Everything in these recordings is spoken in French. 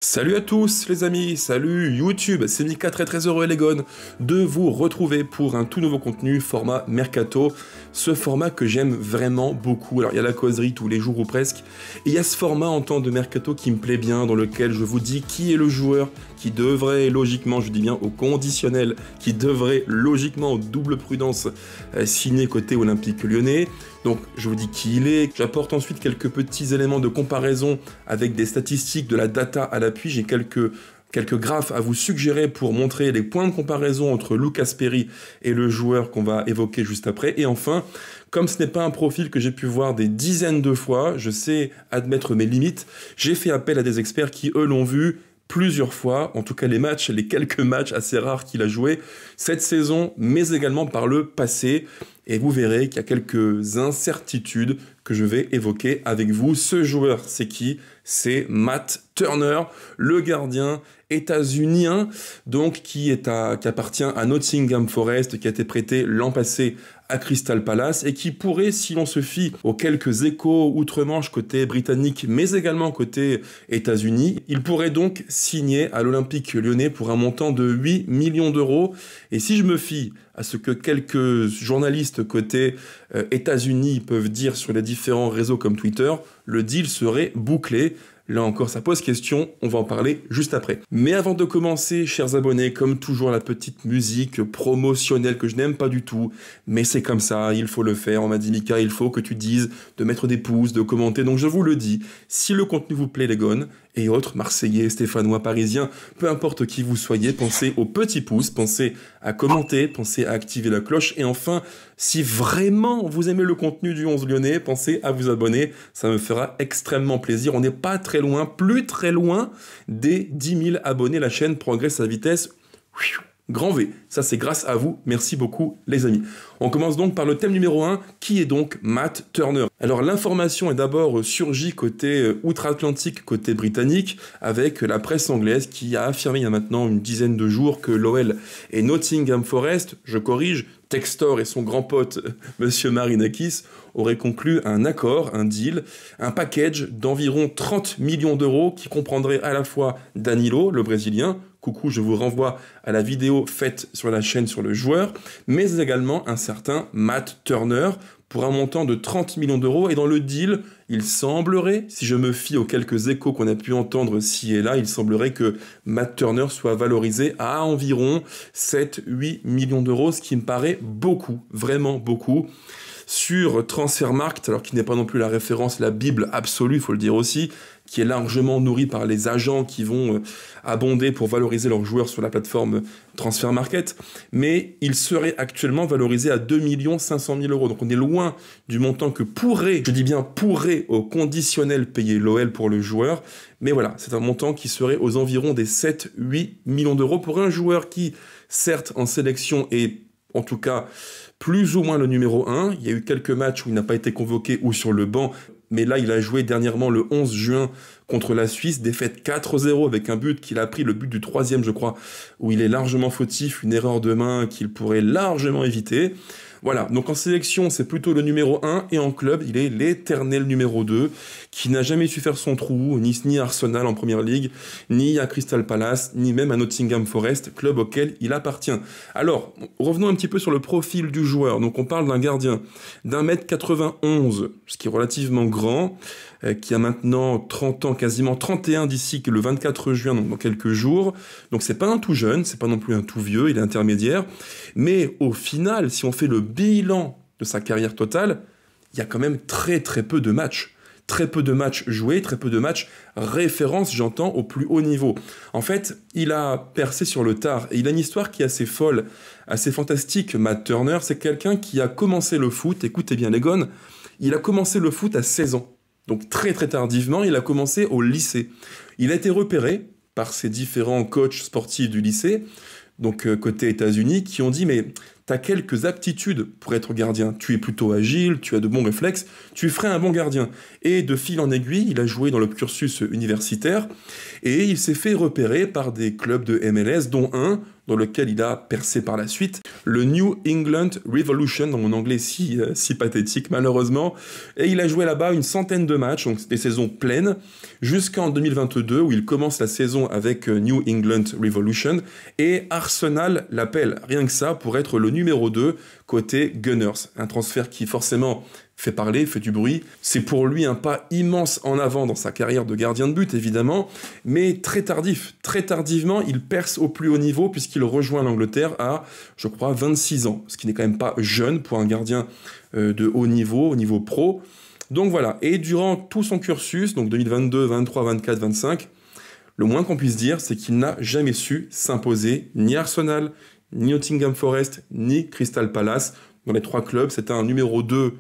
Salut à tous les amis, salut YouTube, c'est Mika très heureux Egon de vous retrouver pour un tout nouveau contenu format Mercato, ce format que j'aime vraiment beaucoup. Alors il y a la causerie tous les jours ou presque, et il y a ce format en temps de Mercato qui me plaît bien, dans lequel je vous dis qui est le joueur qui devrait logiquement, je dis bien au conditionnel, qui devrait logiquement, au double prudence, signer côté Olympique Lyonnais. Donc je vous dis qui il est, j'apporte ensuite quelques petits éléments de comparaison avec des statistiques, de la data à l'appui, j'ai quelques graphes à vous suggérer pour montrer les points de comparaison entre Lucas Perry et le joueur qu'on va évoquer juste après. Et enfin, comme ce n'est pas un profil que j'ai pu voir des dizaines de fois, je sais admettre mes limites, j'ai fait appel à des experts qui, eux, l'ont vu plusieurs fois, en tout cas les quelques matchs assez rares qu'il a joué cette saison, mais également par le passé. Et vous verrez qu'il y a quelques incertitudes que je vais évoquer avec vous. Ce joueur, c'est qui? C'est Matt Turner, le gardien états-unien, donc qui appartient à Nottingham Forest, qui a été prêté l'an passé à Crystal Palace et qui pourrait, si l'on se fie aux quelques échos outre-Manche côté britannique, mais également côté États-Unis, il pourrait donc signer à l'Olympique Lyonnais pour un montant de 8 millions d'euros. Et si je me fie à ce que quelques journalistes côté États-Unis peuvent dire sur les différents réseaux comme Twitter, le deal serait bouclé. Là encore, ça pose question, on va en parler juste après. Mais avant de commencer, chers abonnés, comme toujours, la petite musique promotionnelle que je n'aime pas du tout, mais c'est comme ça, il faut le faire. On m'a dit, Mika, il faut que tu dises de mettre des pouces, de commenter, donc je vous le dis, si le contenu vous plaît, les gones, et autres, Marseillais, Stéphanois, Parisiens, peu importe qui vous soyez, pensez au petit pouce, pensez à commenter, pensez à activer la cloche, et enfin, si vraiment vous aimez le contenu du 11 Lyonnais, pensez à vous abonner, ça me fera extrêmement plaisir. On n'est pas très loin, plus très loin des 10 000 abonnés, la chaîne progresse à vitesse grand V. Ça, c'est grâce à vous. Merci beaucoup, les amis. On commence donc par le thème numéro 1, qui est donc Matt Turner. Alors, l'information est d'abord surgie côté outre-Atlantique, côté britannique, avec la presse anglaise qui a affirmé il y a maintenant une dizaine de jours que l'OL et Nottingham Forest, je corrige, Textor et son grand pote, Monsieur Marinakis, auraient conclu un accord, un deal, un package d'environ 30 millions d'euros qui comprendrait à la fois Danilo, le Brésilien, coucou, je vous renvoie à la vidéo faite sur la chaîne sur le joueur, mais également un certain Matt Turner pour un montant de 30 millions d'euros. Et dans le deal, il semblerait, si je me fie aux quelques échos qu'on a pu entendre ci et là, il semblerait que Matt Turner soit valorisé à environ 7-8 millions d'euros, ce qui me paraît beaucoup, vraiment beaucoup. Sur Transfermarkt, alors qui n'est pas non plus la référence, la Bible absolue, il faut le dire aussi, qui est largement nourrie par les agents qui vont abonder pour valoriser leurs joueurs sur la plateforme Transfermarkt, mais il serait actuellement valorisé à 2 500 000 euros. Donc on est loin du montant que pourrait, je dis bien pourrait, au conditionnel payer l'OL pour le joueur, mais voilà, c'est un montant qui serait aux environs des 7-8 millions d'euros pour un joueur qui, certes, en sélection est en tout cas plus ou moins le numéro 1. Il y a eu quelques matchs où il n'a pas été convoqué ou sur le banc, mais là, il a joué dernièrement le 11 juin contre la Suisse, défaite 4-0 avec un but qu'il a pris, le but du 3e, je crois, où il est largement fautif, une erreur de main qu'il pourrait largement éviter. Voilà, donc en sélection, c'est plutôt le numéro 1, et en club, il est l'éternel numéro 2, qui n'a jamais su faire son trou, ni à Arsenal en Première Ligue, ni à Crystal Palace, ni même à Nottingham Forest, club auquel il appartient. Alors, revenons un petit peu sur le profil du joueur. Donc on parle d'un gardien d'1m91, ce qui est relativement grand, qui a maintenant 30 ans, quasiment 31 d'ici que le 24 juin, donc dans quelques jours. Donc c'est pas un tout jeune, c'est pas non plus un tout vieux, il est intermédiaire. Mais au final, si on fait le bilan de sa carrière totale, il y a quand même très peu de matchs. Très peu de matchs joués, très peu de matchs référence, j'entends, au plus haut niveau. En fait, il a percé sur le tard, et il a une histoire qui est assez folle, assez fantastique. Matt Turner, c'est quelqu'un qui a commencé le foot, écoutez bien les gones, il a commencé le foot à 16 ans. Donc très tardivement, il a commencé au lycée. Il a été repéré par ses différents coachs sportifs du lycée, donc côté États-Unis, qui ont dit « mais tu as quelques aptitudes pour être gardien, tu es plutôt agile, tu as de bons réflexes, tu ferais un bon gardien ». Et de fil en aiguille, il a joué dans le cursus universitaire, et il s'est fait repérer par des clubs de MLS, dont un dans lequel il a percé par la suite, le New England Revolution, dans mon anglais si pathétique malheureusement, et il a joué là-bas une centaine de matchs, donc des saisons pleines, jusqu'en 2022 où il commence la saison avec New England Revolution, et Arsenal l'appelle, rien que ça, pour être le numéro 2 côté Gunners, un transfert qui forcément fait parler, fait du bruit. C'est pour lui un pas immense en avant dans sa carrière de gardien de but, évidemment, mais très tardif. Très tardivement, il perce au plus haut niveau puisqu'il rejoint l'Angleterre à, je crois, 26 ans, ce qui n'est quand même pas jeune pour un gardien de haut niveau, au niveau pro. Donc voilà, et durant tout son cursus, donc 2022, 23, 24, 25, le moins qu'on puisse dire, c'est qu'il n'a jamais su s'imposer ni Arsenal, ni Nottingham Forest, ni Crystal Palace. Dans les 3 clubs, c'était un numéro 2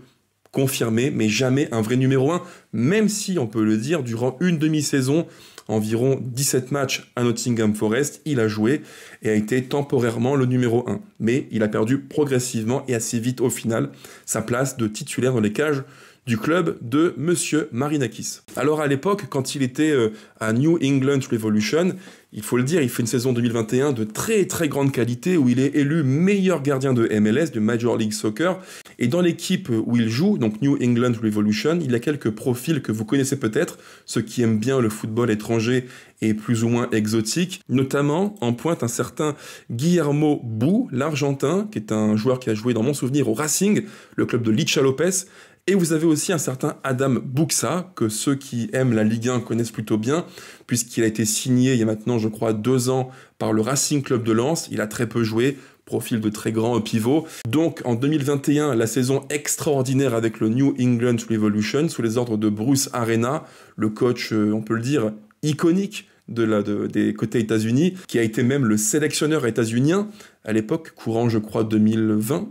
confirmé, mais jamais un vrai numéro 1, même si, on peut le dire, durant une demi-saison, environ 17 matchs à Nottingham Forest, il a joué et a été temporairement le numéro 1. Mais il a perdu progressivement et assez vite au final sa place de titulaire dans les cages du club de Monsieur Marinakis. Alors à l'époque, quand il était à New England Revolution, il faut le dire, il fait une saison 2021 de très très grande qualité où il est élu meilleur gardien de MLS, de Major League Soccer. Et dans l'équipe où il joue, donc New England Revolution, il y a quelques profils que vous connaissez peut-être, ceux qui aiment bien le football étranger et plus ou moins exotique. Notamment, en pointe un certain Guillermo Bou, l'Argentin, qui est un joueur qui a joué dans mon souvenir au Racing, le club de Licha Lopez. Et vous avez aussi un certain Adam Buxa, que ceux qui aiment la Ligue 1 connaissent plutôt bien, puisqu'il a été signé il y a maintenant, je crois, 2 ans par le Racing Club de Lens. Il a très peu joué, profil de très grand pivot. Donc en 2021, la saison extraordinaire avec le New England Revolution, sous les ordres de Bruce Arena, le coach, on peut le dire, iconique des côtés États-Unis, qui a été même le sélectionneur états-unien à l'époque, courant, je crois, 2020.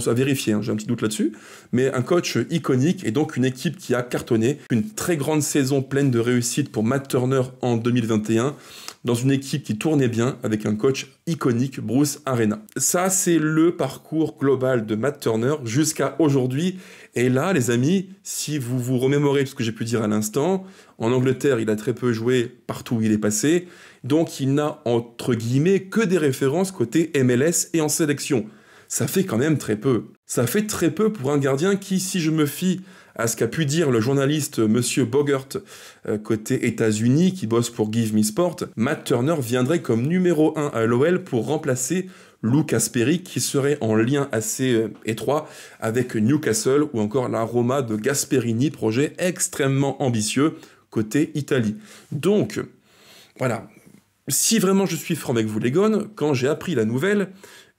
À vérifier, hein, j'ai un petit doute là-dessus, mais un coach iconique et donc une équipe qui a cartonné, une très grande saison pleine de réussite pour Matt Turner en 2021, dans une équipe qui tournait bien avec un coach iconique, Bruce Arena. Ça, c'est le parcours global de Matt Turner jusqu'à aujourd'hui. Et là, les amis, si vous vous remémorez ce que j'ai pu dire à l'instant, en Angleterre, il a très peu joué partout où il est passé, donc il n'a entre guillemets que des références côté MLS et en sélection. Ça fait quand même très peu. Ça fait très peu pour un gardien qui, si je me fie à ce qu'a pu dire le journaliste Monsieur Bogert côté États-Unis, qui bosse pour Give Me Sport, Matt Turner viendrait comme numéro 1 à l'OL pour remplacer Lucas Perry, qui serait en lien assez étroit avec Newcastle ou encore la Roma de Gasperini, projet extrêmement ambitieux côté Italie. Donc, voilà. Si vraiment je suis franc avec vous les gones, quand j'ai appris la nouvelle,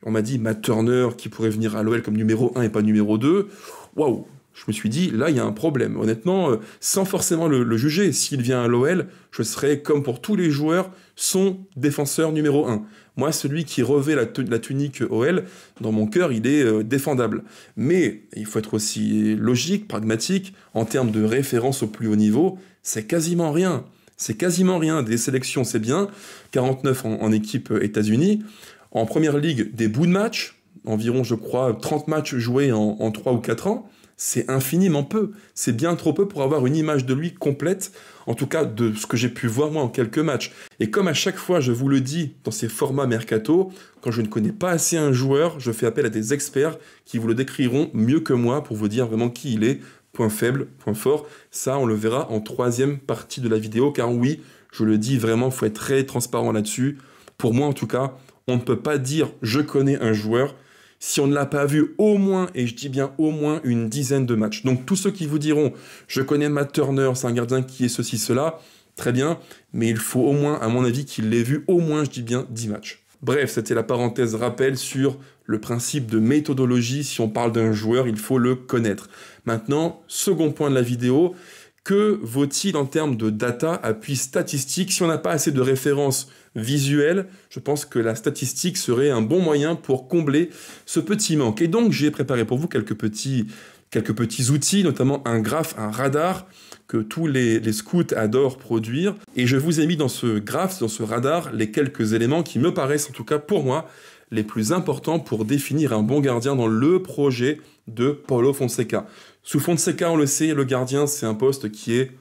on m'a dit Matt Turner qui pourrait venir à l'OL comme numéro 1 et pas numéro 2. Waouh! Je me suis dit, là, il y a un problème. Honnêtement, sans forcément le juger, s'il vient à l'OL, je serais, comme pour tous les joueurs, son défenseur numéro 1. Moi, celui qui revêt la tunique OL, dans mon cœur, il est défendable. Mais il faut être aussi logique, pragmatique, en termes de référence au plus haut niveau, c'est quasiment rien. C'est quasiment rien. Des sélections, c'est bien. 49 en équipe États-Unis. En première ligue, des bouts de match, environ, je crois, 30 matchs joués en 3 ou 4 ans, c'est infiniment peu. C'est bien trop peu pour avoir une image de lui complète, en tout cas de ce que j'ai pu voir moi en quelques matchs. Et comme à chaque fois, je vous le dis dans ces formats mercato, quand je ne connais pas assez un joueur, je fais appel à des experts qui vous le décriront mieux que moi pour vous dire vraiment qui il est, point faible, point fort. Ça, on le verra en 3e partie de la vidéo, car oui, je le dis vraiment, il faut être très transparent là-dessus. Pour moi, en tout cas, on ne peut pas dire « je connais un joueur » si on ne l'a pas vu au moins, et je dis bien au moins, une dizaine de matchs. Donc tous ceux qui vous diront « je connais Matt Turner, c'est un gardien qui est ceci, cela », très bien, mais il faut au moins, à mon avis, qu'il l'ait vu au moins, je dis bien, 10 matchs. Bref, c'était la parenthèse rappel sur le principe de méthodologie. Si on parle d'un joueur, il faut le connaître. Maintenant, second point de la vidéo, que vaut-il en termes de data, appui statistique? Si on n'a pas assez de références visuelles, je pense que la statistique serait un bon moyen pour combler ce petit manque. Et donc, j'ai préparé pour vous quelques petits outils, notamment un graphe, un radar, que tous les scouts adorent produire. Et je vous ai mis dans ce graphe, dans ce radar, les quelques éléments qui me paraissent, en tout cas pour moi, les plus importants pour définir un bon gardien dans le projet de Paulo Fonseca. Sous Fonseca, on le sait, le gardien, c'est un poste qui est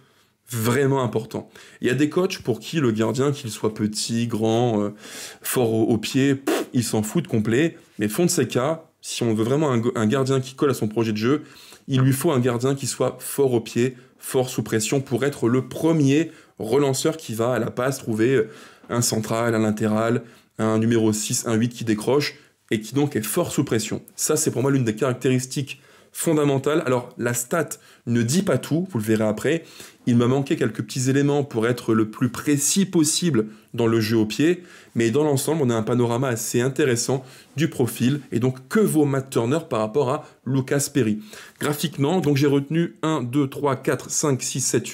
vraiment important. Il y a des coachs pour qui le gardien, qu'il soit petit, grand, fort au pied, il s'en fout de complet. Mais Fonseca, si on veut vraiment un gardien qui colle à son projet de jeu, il lui faut un gardien qui soit fort au pied, fort sous pression pour être le premier relanceur qui va à la passe trouver un central, un latéral, un numéro 6, un 8 qui décroche et qui donc est fort sous pression. Ça, c'est pour moi l'une des caractéristiques fondamentales. Alors, la stat ne dit pas tout, vous le verrez après. Il m'a manqué quelques petits éléments pour être le plus précis possible dans le jeu au pied, mais dans l'ensemble, on a un panorama assez intéressant du profil. Et donc, que vaut Matt Turner par rapport à Lucas Perry? Graphiquement, donc j'ai retenu 1, 2, 3, 4, 5, 6, 7,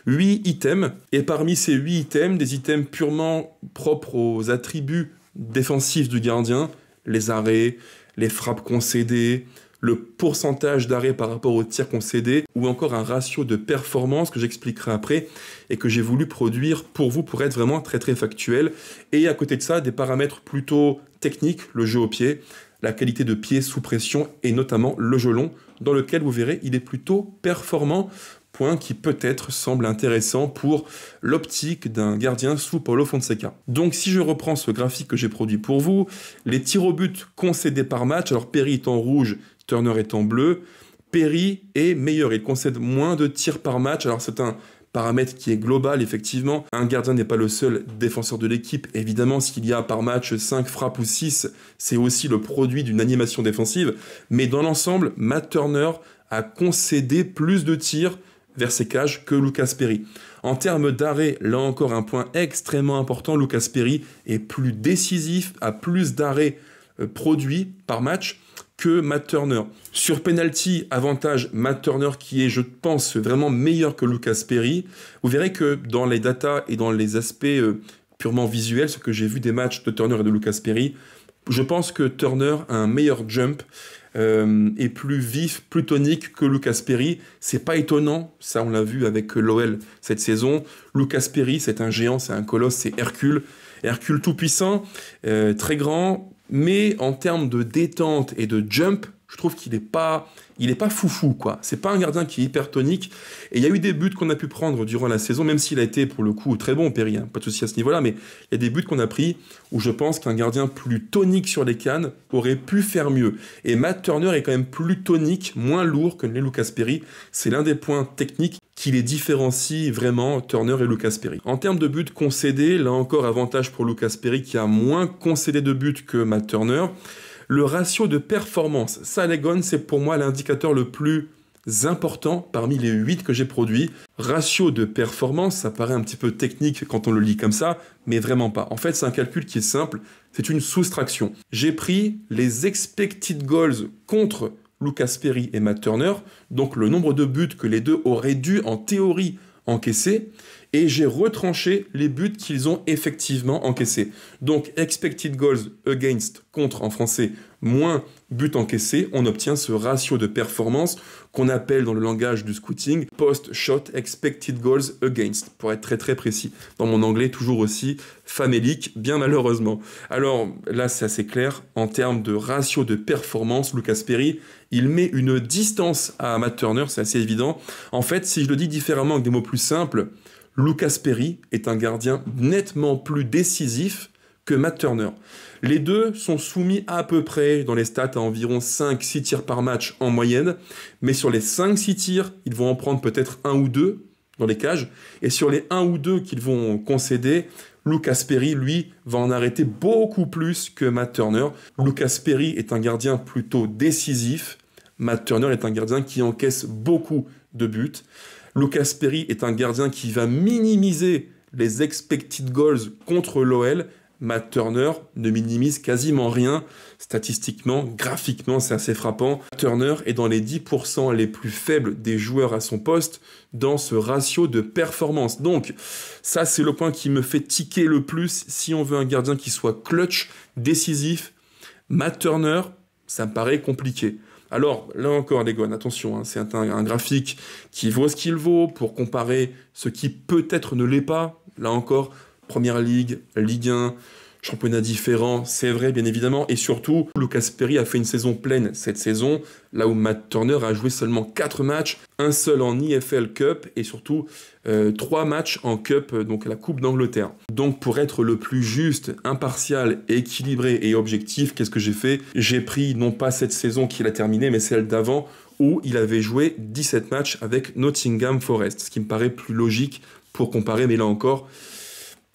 8 items. Et parmi ces 8 items, des items purement propres aux attributs défensifs du gardien, les arrêts, les frappes concédées, le pourcentage d'arrêt par rapport aux tirs concédés, ou encore un ratio de performance que j'expliquerai après et que j'ai voulu produire pour vous pour être vraiment très très factuel. Et à côté de ça, des paramètres plutôt techniques, le jeu au pied, la qualité de pied sous pression et notamment le jeu long, dans lequel vous verrez il est plutôt performant, point qui peut-être semble intéressant pour l'optique d'un gardien sous Paulo Fonseca. Donc si je reprends ce graphique que j'ai produit pour vous, les tirs au but concédés par match, alors Perry est en rouge, Turner est en bleu, Perry est meilleur, il concède moins de tirs par match, alors c'est un paramètre qui est global, effectivement. Un gardien n'est pas le seul défenseur de l'équipe. Évidemment, s'il y a par match 5 frappes ou 6, c'est aussi le produit d'une animation défensive. Mais dans l'ensemble, Matt Turner a concédé plus de tirs vers ses cages que Lucas Perry. En termes d'arrêt, là encore un point extrêmement important, Lucas Perry est plus décisif, a plus d'arrêts produits par match que Matt Turner. Sur penalty, avantage Matt Turner qui est, je pense, vraiment meilleur que Lucas Perry. Vous verrez que dans les datas et dans les aspects purement visuels, ce que j'ai vu des matchs de Turner et de Lucas Perry, je pense que Turner a un meilleur jump, est plus vif, plus tonique que Lucas Perry. C'est pas étonnant, ça on l'a vu avec l'OL cette saison. Lucas Perry, c'est un géant, c'est un colosse, c'est Hercule. Hercule tout puissant, très grand, mais en termes de détente et de jump, je trouve qu'il n'est pas foufou, quoi. C'est pas un gardien qui est hyper tonique. Et il y a eu des buts qu'on a pu prendre durant la saison, même s'il a été pour le coup très bon, Perry, hein, pas de souci à ce niveau-là, mais il y a des buts qu'on a pris où je pense qu'un gardien plus tonique sur les cannes aurait pu faire mieux. Et Matt Turner est quand même plus tonique, moins lourd que les Lucas Perry. C'est l'un des points techniques qui les différencie vraiment, Turner et Lucas Perry. En termes de buts concédés, là encore avantage pour Lucas Perry qui a moins concédé de buts que Matt Turner. Le ratio de performance, ça les gars, c'est pour moi l'indicateur le plus important parmi les 8 que j'ai produits. Ratio de performance, ça paraît un petit peu technique quand on le lit comme ça, mais vraiment pas. En fait, c'est un calcul qui est simple, c'est une soustraction. J'ai pris les expected goals contre Lucas Perry et Matt Turner, donc le nombre de buts que les deux auraient dû en théorie encaisser, et j'ai retranché les buts qu'ils ont effectivement encaissés. Donc, expected goals against, contre en français, moins buts encaissés, on obtient ce ratio de performance qu'on appelle dans le langage du scouting post-shot expected goals against, pour être très très précis. Dans mon anglais, toujours aussi famélique, bien malheureusement. Alors là, c'est assez clair, en termes de ratio de performance, Lucas Perry, il met une distance à Matt Turner, c'est assez évident. En fait, si je le dis différemment avec des mots plus simples, Lucas Perry est un gardien nettement plus décisif que Matt Turner. Les deux sont soumis à peu près dans les stats à environ 5-6 tirs par match en moyenne, mais sur les 5-6 tirs, ils vont en prendre peut-être 1 ou 2 dans les cages, et sur les 1 ou 2 qu'ils vont concéder, Lucas Perry, lui, va en arrêter beaucoup plus que Matt Turner. Lucas Perry est un gardien plutôt décisif, Matt Turner est un gardien qui encaisse beaucoup de buts. Lucas Perry est un gardien qui va minimiser les expected goals contre l'OL. Matt Turner ne minimise quasiment rien. Statistiquement, graphiquement, c'est assez frappant. Turner est dans les 10% les plus faibles des joueurs à son poste dans ce ratio de performance. Donc, ça, c'est le point qui me fait tiquer le plus si on veut un gardien qui soit clutch, décisif. Matt Turner, ça me paraît compliqué. Alors, là encore, les gars, attention, hein, c'est un graphique qui vaut ce qu'il vaut pour comparer ce qui peut-être ne l'est pas. Là encore, Première Ligue, Ligue 1, championnat différent, c'est vrai, bien évidemment. Et surtout, Lucas Perry a fait une saison pleine cette saison, là où Matt Turner a joué seulement 4 matchs, un seul en EFL Cup et surtout 3 matchs en Cup, donc la Coupe d'Angleterre. Donc pour être le plus juste, impartial, équilibré et objectif, qu'est-ce que j'ai fait? J'ai pris non pas cette saison qu'il a terminée, mais celle d'avant, où il avait joué 17 matchs avec Nottingham Forest, ce qui me paraît plus logique pour comparer, mais là encore,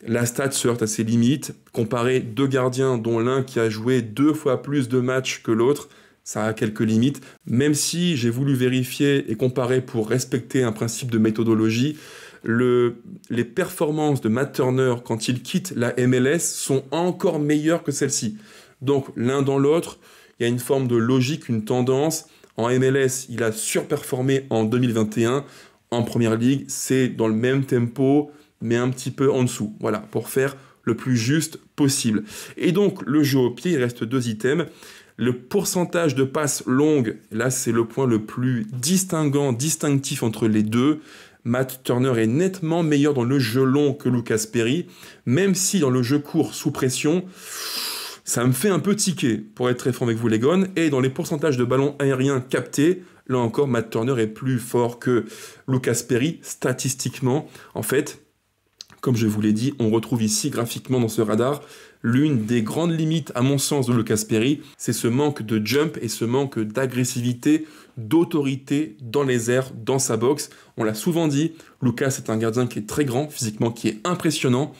la stat se heurte à ses limites. Comparer 2 gardiens, dont l'un qui a joué 2 fois plus de matchs que l'autre, ça a quelques limites. Même si j'ai voulu vérifier et comparer pour respecter un principe de méthodologie, les performances de Matt Turner quand il quitte la MLS sont encore meilleures que celles-ci. Donc l'un dans l'autre, il y a une forme de logique, une tendance. En MLS, il a surperformé en 2021. En Première Ligue, c'est dans le même tempo, mais un petit peu en dessous. Voilà, pour faire le plus juste possible. Et donc, le jeu au pied, il reste 2 items. Le pourcentage de passes longues, là, c'est le point le plus distinctif entre les deux. Matt Turner est nettement meilleur dans le jeu long que Lucas Perry, même si dans le jeu court sous pression, ça me fait un peu tiquer, pour être très franc avec vous les gones. Et dans les pourcentages de ballons aériens captés, là encore, Matt Turner est plus fort que Lucas Perry, statistiquement. En fait, comme je vous l'ai dit, on retrouve ici, graphiquement dans ce radar, l'une des grandes limites, à mon sens, de Lucas Perry, c'est ce manque de jump et ce manque d'agressivité, d'autorité dans les airs, dans sa boxe. On l'a souvent dit, Lucas est un gardien qui est très grand, physiquement, qui est impressionnant,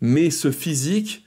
mais ce physique,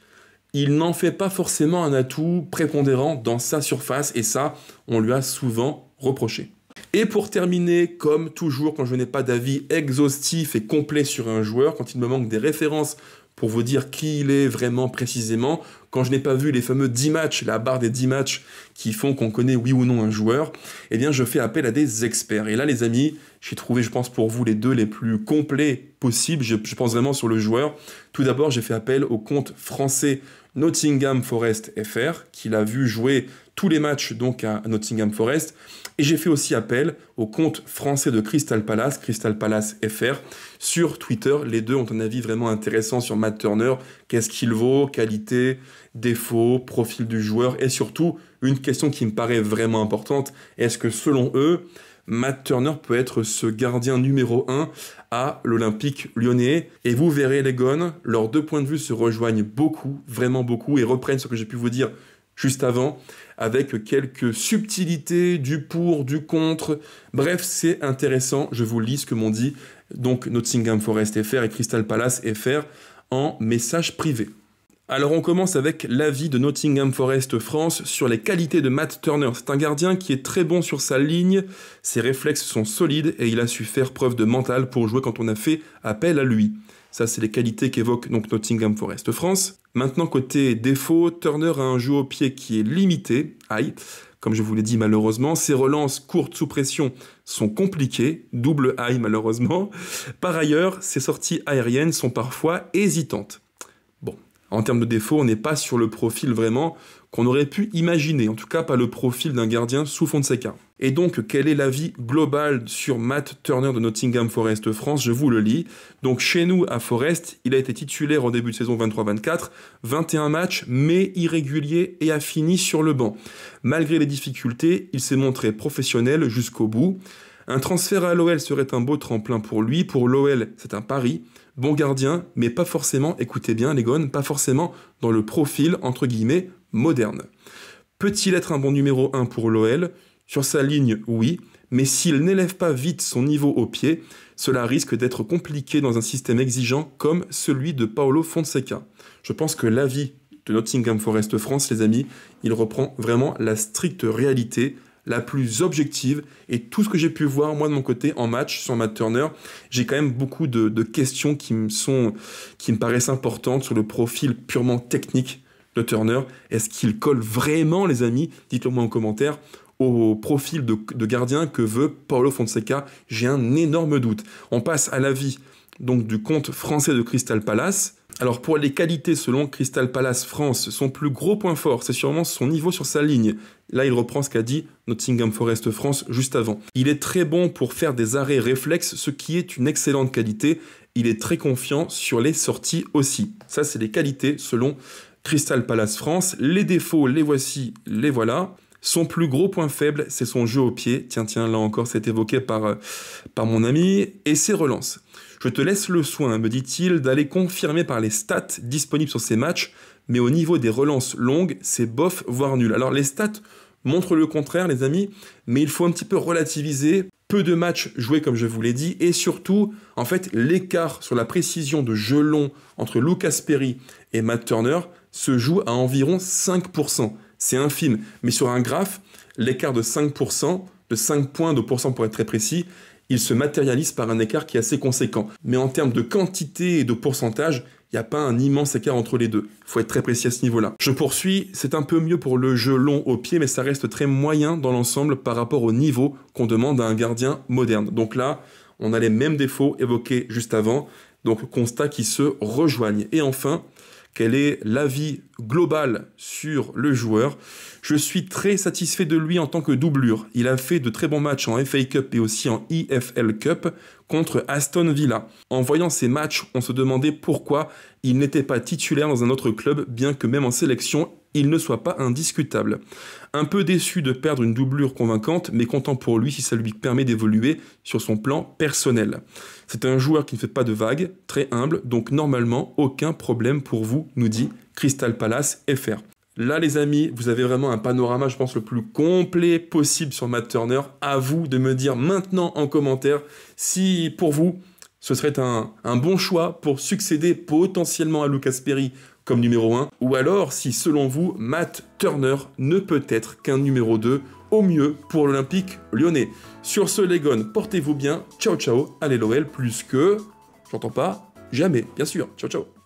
il n'en fait pas forcément un atout prépondérant dans sa surface, et ça, on lui a souvent reproché. Et pour terminer, comme toujours, quand je n'ai pas d'avis exhaustif et complet sur un joueur, quand il me manque des références pour vous dire qui il est vraiment précisément, quand je n'ai pas vu les fameux 10 matchs, la barre des 10 matchs qui font qu'on connaît oui ou non un joueur, eh bien je fais appel à des experts. Et là les amis, j'ai trouvé je pense pour vous les 2 les plus complets possibles, je pense vraiment sur le joueur. Tout d'abord j'ai fait appel au compte français Nottingham Forest FR, qu'il a vu jouer tous les matchs donc à Nottingham Forest, et j'ai fait aussi appel au compte français de Crystal Palace FR, sur Twitter. Les 2 ont un avis vraiment intéressant sur Matt Turner, qu'est-ce qu'il vaut, qualité, défauts, profil du joueur, et surtout, une question qui me paraît vraiment importante, est-ce que selon eux, Matt Turner peut être ce gardien numéro 1 à l'Olympique Lyonnais? Et vous verrez les gones, leurs 2 points de vue se rejoignent beaucoup, vraiment beaucoup, et reprennent ce que j'ai pu vous dire juste avant, avec quelques subtilités du pour, du contre. Bref, c'est intéressant, je vous lis ce que m'ont dit donc Nottingham Forest FR et Crystal Palace FR en message privé. Alors on commence avec l'avis de Nottingham Forest France sur les qualités de Matt Turner. C'est un gardien qui est très bon sur sa ligne, ses réflexes sont solides et il a su faire preuve de mental pour jouer quand on a fait appel à lui. Ça, c'est les qualités qu'évoque donc Nottingham Forest France. Maintenant, côté défaut, Turner a un jeu au pied qui est limité. Aïe, comme je vous l'ai dit malheureusement. Ses relances courtes sous pression sont compliquées. Double aïe malheureusement. Par ailleurs, ses sorties aériennes sont parfois hésitantes. Bon, en termes de défaut, on n'est pas sur le profil vraiment qu'on aurait pu imaginer. En tout cas, pas le profil d'un gardien sous Fonseca. Et donc, quel est l'avis global sur Matt Turner de Nottingham Forest France? Je vous le lis. Donc, chez nous, à Forest, il a été titulaire en début de saison 23-24, 21 matchs, mais irrégulier et a fini sur le banc. Malgré les difficultés, il s'est montré professionnel jusqu'au bout. Un transfert à l'OL serait un beau tremplin pour lui. Pour l'OL, c'est un pari. Bon gardien, mais pas forcément, écoutez bien les gones, pas forcément dans le profil, entre guillemets, moderne. Peut-il être un bon numéro 1 pour l'OL? Sur sa ligne, oui, mais s'il n'élève pas vite son niveau au pied, cela risque d'être compliqué dans un système exigeant comme celui de Paulo Fonseca. Je pense que l'avis de Nottingham Forest France, les amis, il reprend vraiment la stricte réalité, la plus objective, et tout ce que j'ai pu voir, moi de mon côté, en match sur Matt Turner, j'ai quand même beaucoup de questions qui me paraissent importantes sur le profil purement technique de Turner. Est-ce qu'il colle vraiment, les amis? Dites-le moi en commentaire, au profil de gardien que veut Paulo Fonseca. J'ai un énorme doute. On passe à l'avis donc du compte français de Crystal Palace. Alors pour les qualités selon Crystal Palace France, son plus gros point fort, c'est sûrement son niveau sur sa ligne. Là, il reprend ce qu'a dit Nottingham Forest France juste avant. Il est très bon pour faire des arrêts réflexes, ce qui est une excellente qualité. Il est très confiant sur les sorties aussi. Ça, c'est les qualités selon Crystal Palace France, les défauts, les voici, les voilà. Son plus gros point faible, c'est son jeu au pied. Tiens, là encore, c'est évoqué par mon ami. Et ses relances. Je te laisse le soin, me dit-il, d'aller confirmer par les stats disponibles sur ces matchs, mais au niveau des relances longues, c'est bof, voire nul. Alors les stats montrent le contraire, les amis, mais il faut un petit peu relativiser. Peu de matchs joués, comme je vous l'ai dit, et surtout, en fait, l'écart sur la précision de jeu long entre Lucas Perry et Matt Turner se joue à environ 5%. C'est infime, mais sur un graphe, l'écart de 5%, de 5 points de pourcent pour être très précis, il se matérialise par un écart qui est assez conséquent. Mais en termes de quantité et de pourcentage, il n'y a pas un immense écart entre les deux. Il faut être très précis à ce niveau-là. Je poursuis, c'est un peu mieux pour le jeu long au pied, mais ça reste très moyen dans l'ensemble par rapport au niveau qu'on demande à un gardien moderne. Donc là, on a les mêmes défauts évoqués juste avant, donc constats qui se rejoignent. Et enfin, quel est l'avis global sur le joueur? Je suis très satisfait de lui en tant que doublure. Il a fait de très bons matchs en FA Cup et aussi en EFL Cup contre Aston Villa. En voyant ces matchs, on se demandait pourquoi il n'était pas titulaire dans un autre club, bien que même en sélection, il ne soit pas indiscutable. Un peu déçu de perdre une doublure convaincante, mais content pour lui si ça lui permet d'évoluer sur son plan personnel. C'est un joueur qui ne fait pas de vagues, très humble, donc normalement aucun problème pour vous, nous dit Crystal Palace FR. Là les amis, vous avez vraiment un panorama, je pense, le plus complet possible sur Matt Turner. À vous de me dire maintenant en commentaire si pour vous, ce serait un bon choix pour succéder potentiellement à Lucas Perry comme numéro 1, ou alors si selon vous, Matt Turner ne peut être qu'un numéro 2, au mieux pour l'Olympique lyonnais. Sur ce les gones, portez-vous bien, ciao ciao, allez l'OL plus que, j'entends pas, jamais, bien sûr, ciao ciao.